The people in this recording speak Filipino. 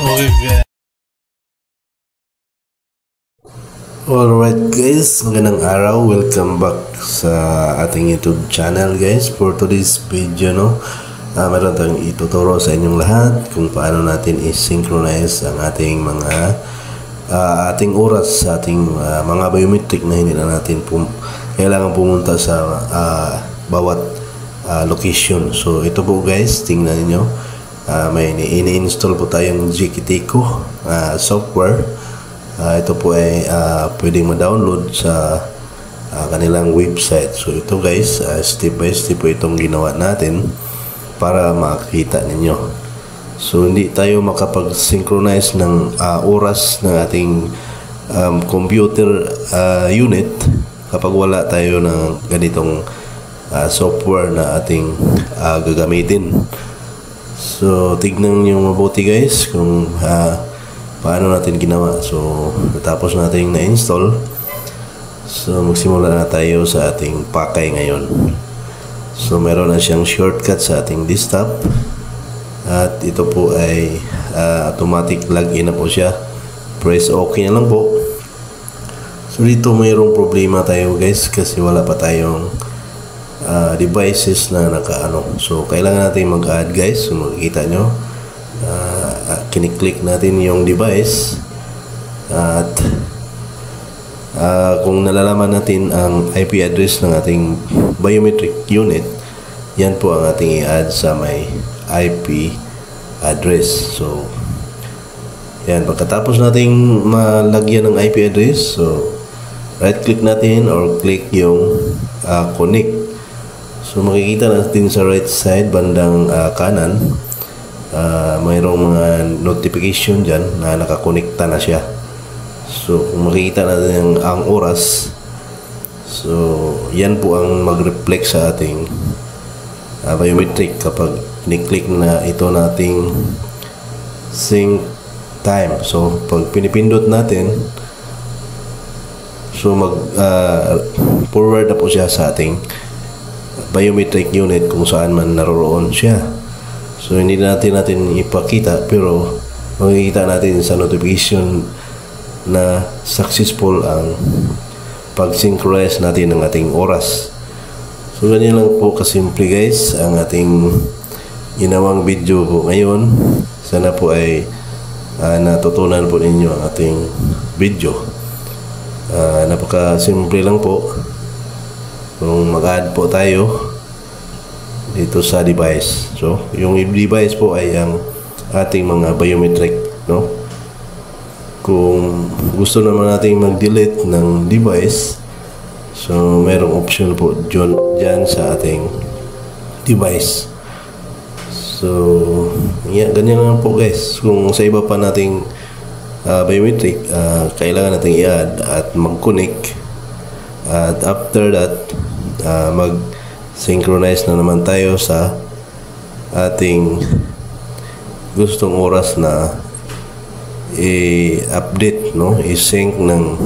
Okay guys. Alright guys, magandang araw. Welcome back sa ating YouTube channel guys. For today's video meron tayong ituturo sa inyong lahat kung paano natin i-synchronize ang ating mga ating oras sa ating mga biometric na hindi na natin kailangan pumunta sa bawat location. So ito po guys, tingnan niyo. May ini-install po tayong GKTico software. Ito po ay pwedeng ma-download sa kanilang website. So ito guys, step by step po itong ginawa natin para makita ninyo. So hindi tayo makapag-synchronize ng oras ng ating computer unit kapag wala tayo ng ganitong software na ating gagamitin. So tignan nyo mabuti guys kung paano natin ginawa. So natapos natin na-install. So magsimula na tayo sa ating pakay ngayon. So meron na siyang shortcut sa ating desktop. At ito po ay automatic login na po siya. Press OK na lang po. So dito mayroong problema tayo guys kasi wala pa tayong devices na nakaano. So kailangan natin mag-add guys. So makikita nyo, kiniklik natin yung device at kung nalalaman natin ang IP address ng ating biometric unit, yan po ang ating i-add sa may IP address. So yan, pagkatapos nating malagyan ng IP address, so right click natin or click yung connect. So makikita natin sa right side bandang kanan, mayroong mga notification dyan na nakakonekta na siya. So kung makikita natin ang oras, so yan po ang mag-reflect sa ating biometric kapag ni-click na ito nating sync time. So pag pinipindot natin, so mag forward na po siya sa ating biometric unit kung saan man naroroon siya. So hindi natin ipakita pero makikita natin sa notification na successful ang pag-synchronize natin ng ating oras. So ganyan lang po kasimple guys ang ating ginawang video po ngayon. Sana po ay natutunan po ninyo ang ating video. Napaka-simple lang po. Kung mag-add po tayo dito sa device. So yung device po ay ang ating mga biometric, no? Kung gusto naman natin mag-delete ng device, so mayroong option po dyan sa ating device. So yeah, ganyan lang po guys. Kung sa iba pa nating biometric, kailangan natin i-add at mag-connect, at after that mag-synchronize na naman tayo sa ating gustong oras na i-update, no? I-sync ng